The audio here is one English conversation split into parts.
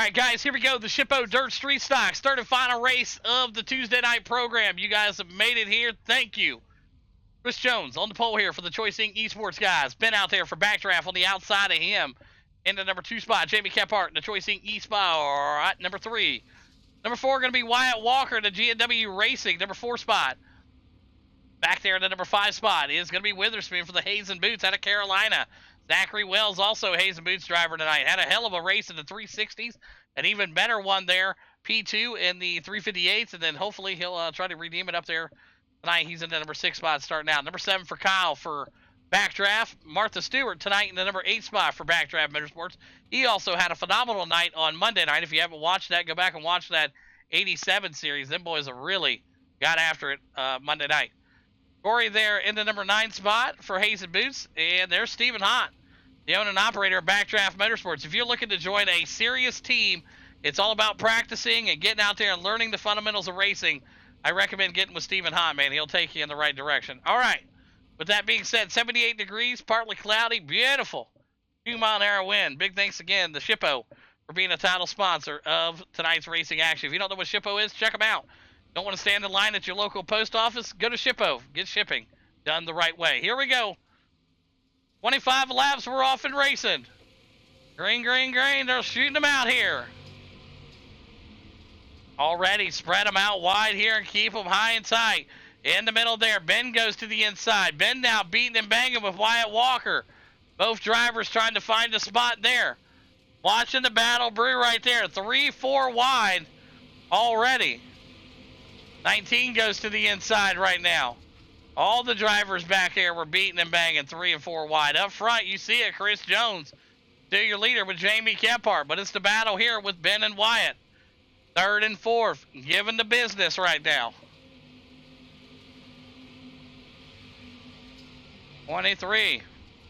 right, guys, here we go. The Shippo Dirt Street Stocks, third and final race of the Tuesday night program. You guys have made it here. Thank you. Chris Jones on the pole here for the Choice Inc. Esports guys. Ben out there for backdraft on the outside of him. In the number 2 spot, Jamie Kephart in the Choice Inc. Esports, number 3. Number 4 going to be Wyatt Walker in the GNW Racing, number 4 spot. Back there in the number 5 spot is going to be Witherspoon for the Hayes and Boots out of Carolina. Zachary Wells, also Hayes and Boots driver tonight. Had a hell of a race in the 360s. An even better one there, P2 in the 358s. And then hopefully he'll try to redeem it up there tonight. He's in the number 6 spot starting out. Number 7 for Kyle for backdraft. Martha Stewart tonight in the number 8 spot for backdraft motorsports. He also had a phenomenal night on Monday night. If you haven't watched that, go back and watch that 87 series. Them boys have really got after it Monday night. Corey there in the number 9 spot for Hayes and Boots. And there's Stephen Hott, the owner and operator of Backdraft Motorsports. If you're looking to join a serious team, it's all about practicing and getting out there and learning the fundamentals of racing. I recommend getting with Stephen Hott, man. He'll take you in the right direction. All right. With that being said, 78 degrees, partly cloudy, beautiful. 2-mile-an-hour wind. Big thanks again to Shippo for being a title sponsor of tonight's racing action. If you don't know what Shippo is, check them out. Don't want to stand in line at your local post office? Go to Shippo. Get shipping done the right way. Here we go. 25 laps, we're off and racing. Green, green, green. They're shooting them out here. Already spread them out wide here and keep them high and tight. In the middle there, Ben goes to the inside. Ben now beating and banging with Wyatt Walker. Both drivers trying to find a spot there. Watching the battle brew right there. 3-4 wide already. 19 goes to the inside right now. All the drivers back here were beating and banging 3 and 4 wide. Up front, you see it, Chris Jones. Still your leader with Jamie Kephart, but it's the battle here with Ben and Wyatt. 3rd and 4th, giving the business right now. 23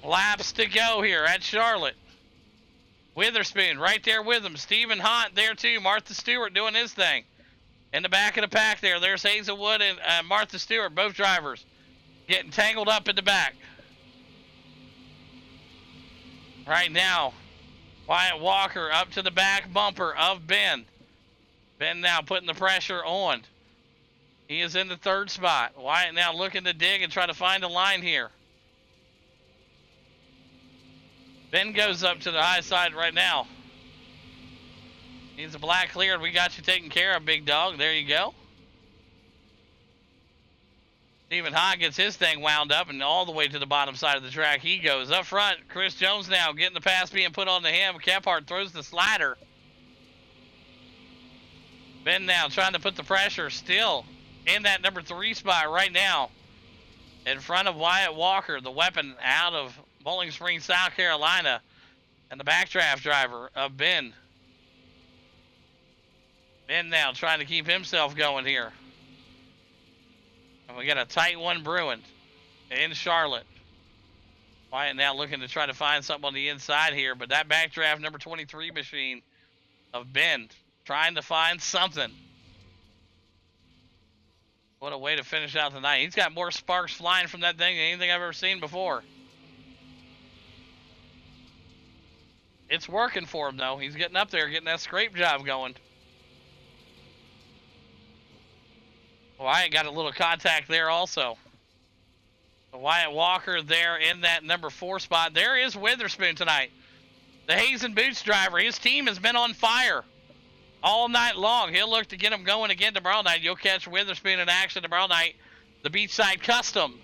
laps to go here at Charlotte. Witherspoon right there with him. Stephen Hott there too. Martha Stewart doing his thing. In the back of the pack there's Hazelwood and Martha Stewart, both drivers, getting tangled up in the back. Right now, Wyatt Walker up to the back bumper of Ben. Ben now putting the pressure on. He is in the 3rd spot. Wyatt now looking to dig and try to find a line here. Ben goes up to the high side right now. He's a black cleared. We got you taken care of, big dog. There you go. Stephen Hott gets his thing wound up and all the way to the bottom side of the track he goes. Up front, Chris Jones now getting the pass being put on to him. Kephart throws the slider. Ben now trying to put the pressure still in that number 3 spot right now. In front of Wyatt Walker, the weapon out of Bowling Springs, South Carolina. And the backdraft driver of Ben. Ben now trying to keep himself going here. And we got a tight one brewing in Charlotte. Wyatt now looking to try to find something on the inside here, but that backdraft number 23 machine of Ben trying to find something. What a way to finish out the night. He's got more sparks flying from that thing than anything I've ever seen before. It's working for him though. He's getting up there, getting that scrape job going. Wyatt got a little contact there also. Wyatt Walker there in that number 4 spot. There is Witherspoon tonight. The Hayes and Boots driver. His team has been on fire all night long. He'll look to get them going again tomorrow night. You'll catch Witherspoon in action tomorrow night. The Beachside Custom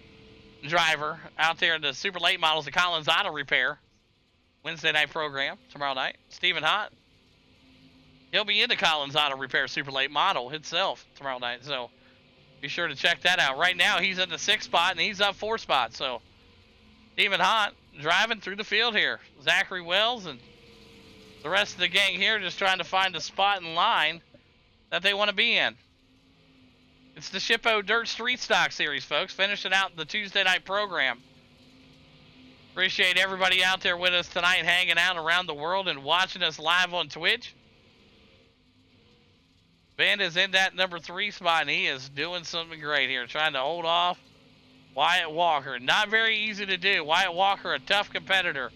driver out there in the super late models of Collins Auto Repair. Wednesday night program tomorrow night. Stephen Hott. He'll be in the Collins Auto Repair super late model itself tomorrow night. So be sure to check that out. Right now, he's in the 6th spot, and he's up 4 spots. So, Stephen Hott driving through the field here. Zachary Wells and the rest of the gang here just trying to find a spot in line that they want to be in. It's the Shippo Dirt Street Stock Series, folks. Finishing out the Tuesday night program. Appreciate everybody out there with us tonight, hanging out around the world and watching us live on Twitch. Ben is in that number 3 spot, and he is doing something great here, trying to hold off Wyatt Walker. Not very easy to do. Wyatt Walker, a tough competitor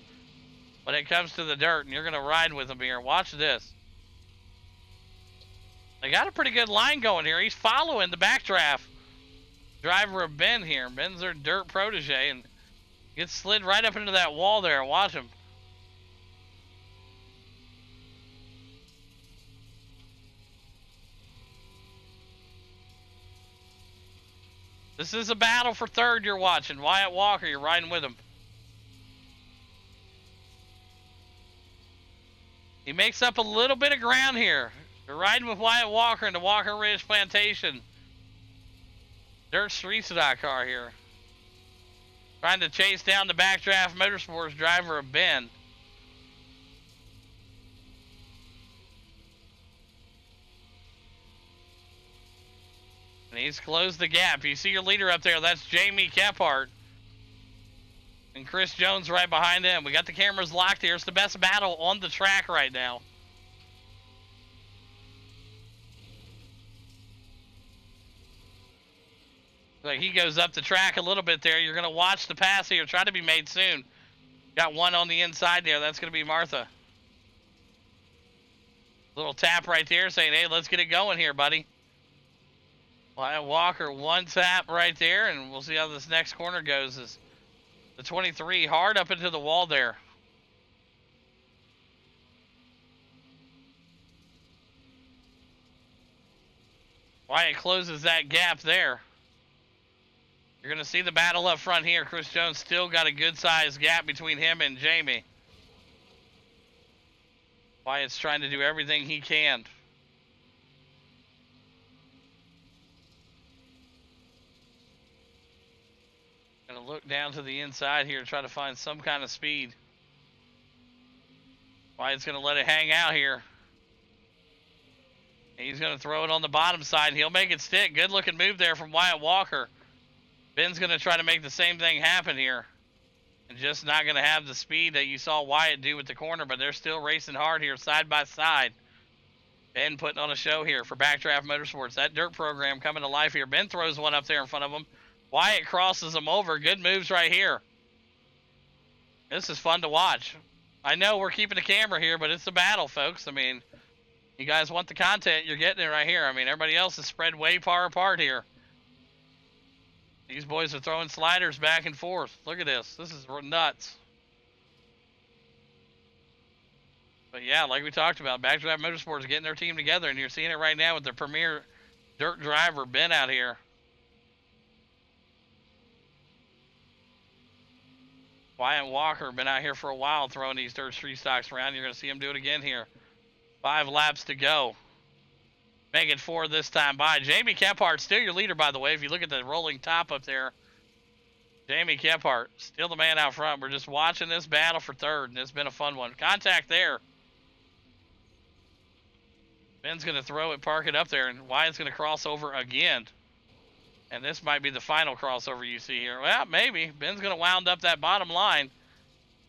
when it comes to the dirt, and you're going to ride with him here. Watch this. They got a pretty good line going here. He's following the backdraft driver of Ben here. Ben's their dirt protege and gets slid right up into that wall there. Watch him. This is a battle for third you're watching. Wyatt Walker, you're riding with him. He makes up a little bit of ground here. You're riding with Wyatt Walker in the Walker Ridge Plantation dirt street stock car here. Trying to chase down the Backdraft Motorsports driver of Ben. And he's closed the gap. You see your leader up there. That's Jamie Kephart. And Chris Jones right behind him. We got the cameras locked here. It's the best battle on the track right now. Like he goes up the track a little bit there. You're going to watch the pass here. Try to be made soon. Got one on the inside there. That's going to be Martha. Little tap right there saying, hey, let's get it going here, buddy. Wyatt Walker, one tap right there, and we'll see how this next corner goes. Is the 23 hard up into the wall there. Wyatt closes that gap there. You're going to see the battle up front here. Chris Jones still got a good-sized gap between him and Jamie. Wyatt's trying to do everything he can. Gonna look down to the inside here, try to find some kind of speed. Wyatt's gonna let it hang out here. He's gonna throw it on the bottom side, and he'll make it stick. Good looking move there from Wyatt Walker. Ben's gonna try to make the same thing happen here. And just not gonna have the speed that you saw Wyatt do with the corner, but they're still racing hard here side by side. Ben putting on a show here for Backdraft Motorsports. That dirt program coming to life here. Ben throws one up there in front of him. Wyatt crosses him over. Good moves right here. This is fun to watch. I know we're keeping the camera here, but it's a battle, folks. I mean, you guys want the content, you're getting it right here. I mean, everybody else is spread way far apart here. These boys are throwing sliders back and forth. Look at this. This is nuts. But yeah, like we talked about, Backdraft Motorsports getting their team together, and you're seeing it right now with the premier dirt driver, Ben, out here. Wyatt Walker been out here for a while throwing these dirt street stocks around. You're going to see him do it again here. 5 laps to go. Make it 4 this time by. Jamie Kephart, still your leader, by the way. If you look at the rolling top up there, Jamie Kephart, still the man out front. We're just watching this battle for third, and it's been a fun one. Contact there. Ben's going to throw it, park it up there, and Wyatt's going to cross over again. And this might be the final crossover you see here. Well, maybe. Ben's going to wound up that bottom line.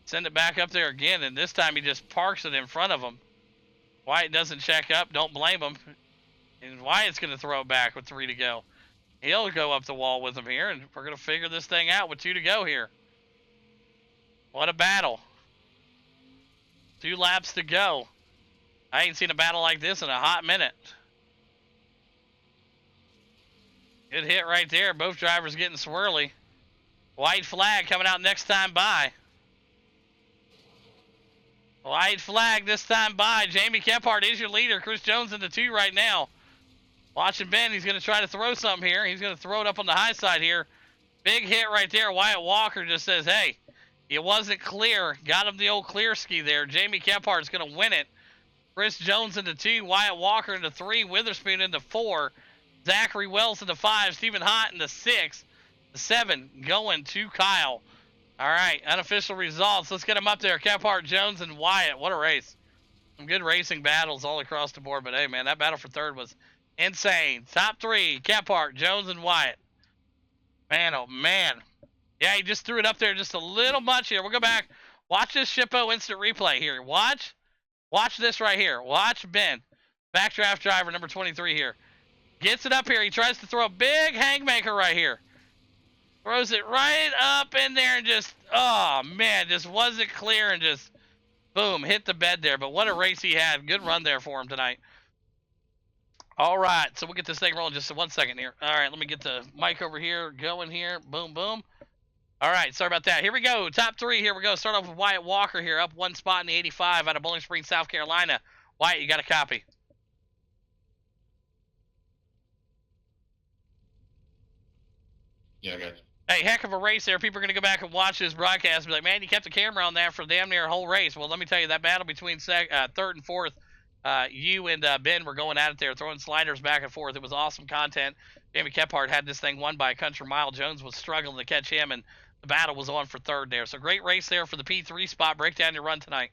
Send it back up there again. And this time he just parks it in front of him. Wyatt doesn't check up. Don't blame him. And Wyatt's going to throw it back with 3 to go. He'll go up the wall with him here. And we're going to figure this thing out with 2 to go here. What a battle. 2 laps to go. I ain't seen a battle like this in a hot minute. Good hit right there. Both drivers getting swirly. White flag coming out next time by. White flag this time by. Jamie Kephart is your leader. Chris Jones in the 2 right now. Watching Ben. He's going to try to throw something here. He's going to throw it up on the high side here. Big hit right there. Wyatt Walker just says, hey, it wasn't clear. Got him the old clear ski there. Jamie Kephart's going to win it. Chris Jones in the 2. Wyatt Walker in the 3. Witherspoon in the 4. Zachary Wells in the 5, Stephen Hott in the 6, the 7 going to Kyle. All right, unofficial results. Let's get them up there. Kephart, Jones, and Wyatt. What a race. Some good racing battles all across the board, but hey, man, that battle for third was insane. Top 3, Kephart, Jones, and Wyatt. Man, oh, man. Yeah, he just threw it up there just a little much here. We'll go back. Watch this Shippo instant replay here. Watch this right here. Watch Ben, backdraft driver number 23 here. Gets it up here. He tries to throw a big hangmaker right here. Throws it right up in there and just, oh, man, just wasn't clear and just, boom, hit the bed there. But what a race he had. Good run there for him tonight. All right, so we'll get this thing rolling just in 1 second here. All right, let me get the mic over here going here. Boom, boom. All right, sorry about that. Here we go. Top three. Here we go. Start off with Wyatt Walker here, up one spot in the 85 out of Bowling Springs, South Carolina. Wyatt, you got a copy. Yeah, I got you. Hey, heck of a race there. People are going to go back and watch this broadcast and be like, man, you kept the camera on that for damn near a whole race. Well, let me tell you, that battle between third and fourth, you and Ben were going at it there, throwing sliders back and forth. It was awesome content. Jamie Kephart had this thing won by a country mile. Jones was struggling to catch him, and the battle was on for third there. So great race there for the P3 spot. Break down your run tonight.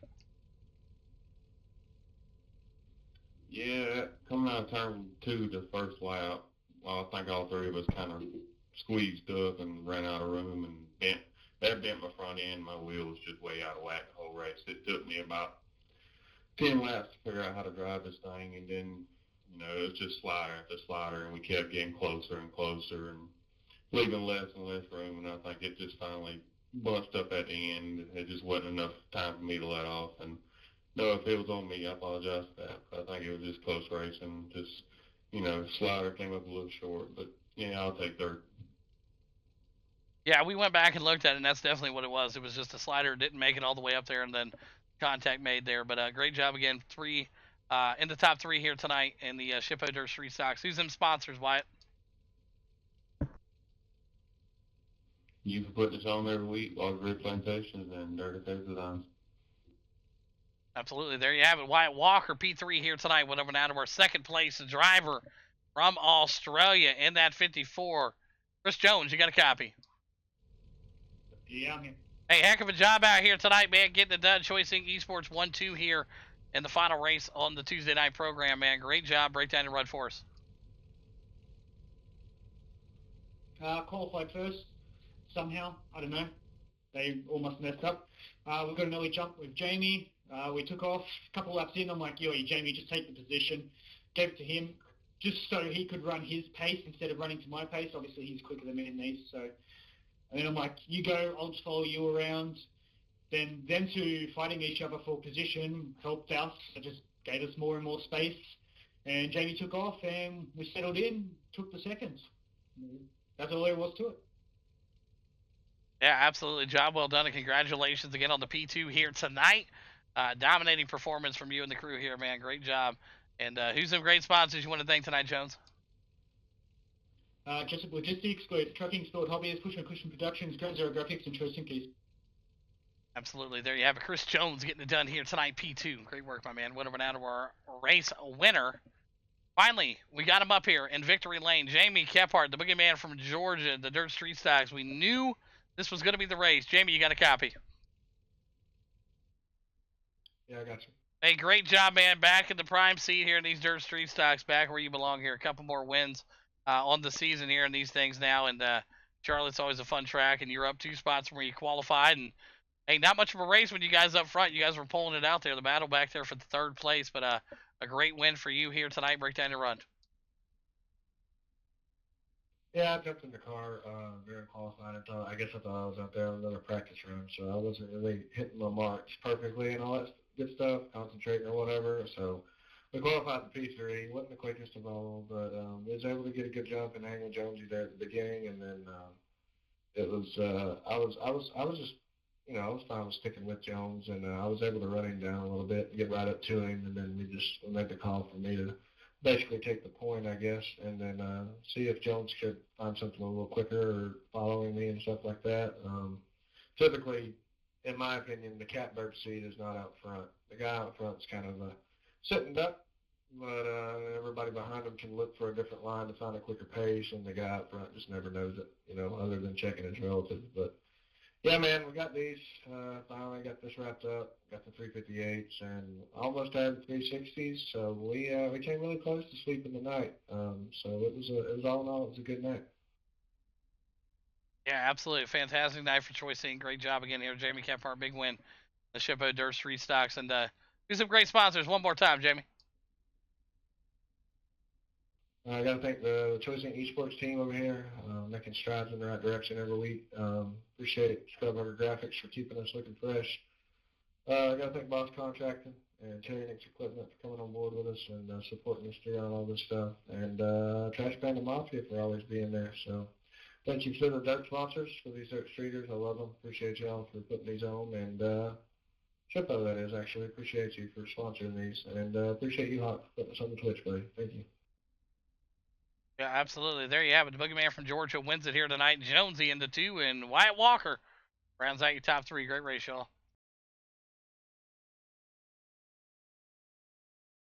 Yeah, coming out of turn 2, the first lap, I think all three of us kind of squeezed up and ran out of room and bent my front end. My wheel was just way out of whack the whole race. It took me about 10 laps to figure out how to drive this thing, and then, it was just slider after slider, and we kept getting closer and closer and leaving less and less room, and I think it just finally bunched up at the end. It just wasn't enough time for me to let off, and no, if it was on me, I apologize for that. But I think it was just close racing. Just, slider came up a little short. But, yeah, I'll take third. Yeah, we went back and looked at it, and that's definitely what it was. It was just a slider, didn't make it all the way up there, and then contact made there. But great job again, in the top three here tonight in the Shippo Dirt Street Stocks. Who's them sponsors, Wyatt? You for putting this on every week, Log Red Plantations and Dirty Face Designs. Absolutely. There you have it. Wyatt Walker, P3 here tonight. Went over now to our second place driver from Australia in that 54. Chris Jones, you got a copy. Yeah, I'm here. Hey, heck of a job out here tonight, man. Getting it done. Choice Inc. Esports 1-2 here in the final race on the Tuesday night program, man. Great job. Break down your run for us. Qualified first, somehow. I don't know. They almost messed up. We got an early jump with Jamie. We took off a couple laps in. I'm like, yo, Jamie, just take the position. Gave it to him just so he could run his pace instead of running to my pace. Obviously, he's quicker than me in these. So, and then I'm like, you go, I'll just follow you around. Then them two fighting each other for position helped us. It just gave us more and more space. And Jamie took off, and we settled in, took the seconds. That's all there was to it. Yeah, absolutely. Job well done, and congratulations again on the P2 here tonight. Dominating performance from you and the crew here, man. Great job. And who's some great sponsors you want to thank tonight, Jones? Jessup Logistics, Globe Trucking, Sport Hobbyist, Pushman Cushion Productions, Ground Zero Graphics, and Choice Inc. Absolutely. There you have it. Chris Jones getting it done here tonight, P2. Great work, my man. Went over now to our race winner. Finally, we got him up here in victory lane. Jamie Kephart, the boogeyman from Georgia, the Dirt Street Stocks. We knew this was going to be the race. Jamie, you got a copy? Yeah, I got you. Hey, great job, man. Back in the prime seat here in these Dirt Street Stocks. Back where you belong here. A couple more wins on the season here in these things now. And Charlotte's always a fun track. And you're up 2 spots from where you qualified. And, hey, not much of a race when you guys up front. You guys were pulling it out there. The battle back there for the 3rd place. But a great win for you here tonight. Break down your run. Yeah, I jumped in the car very qualified. I guess I thought I was out there on another practice run, so I wasn't really hitting my marks perfectly and all that good stuff, concentrating or whatever. So we qualified the P3. Wasn't the quickest of all, but we was able to get a good jump and hang with Jonesy there at the beginning, and then it was I was just I was fine with sticking with Jones, and I was able to run him down a little bit and get right up to him, and then we made the call for me to basically take the point, I guess, and then see if Jones could find something a little quicker or following me and stuff like that. Typically, in my opinion, the catbird seat is not out front. The guy out front is kind of a sitting duck, but everybody behind him can look for a different line to find a quicker pace, and the guy out front just never knows it, other than checking his relatives. But yeah, man, we got these. Finally got this wrapped up. Got the 358s and almost had the 360s. So we came really close to sleeping the night. So it was all in all, it was a good night. Yeah, absolutely. Fantastic night for Choice Inc. Great job again here, Jamie Kephart. Big win. The Shippo Dirt Street Stocks. And do some great sponsors. One more time, Jamie. I got to thank the Choice Inc. Esports team over here, making strides in the right direction every week. Appreciate Scrubberger Graphics for keeping us looking fresh. I got to thank Boss Contracting and Turnix Equipment for coming on board with us and supporting us throughout all this stuff, and Trash Panda Mafia for always being there. So thank you to the dirt sponsors for these dirt streeters. I love them. Appreciate y'all for putting these on, and Shippo, that is, actually. Appreciate you for sponsoring these, and appreciate you, Hawk, for putting us on the Twitch, buddy. Thank you. Yeah, absolutely. There you have it. The Boogeyman from Georgia wins it here tonight. Jonesy into 2, and Wyatt Walker rounds out your top 3. Great race, y'all.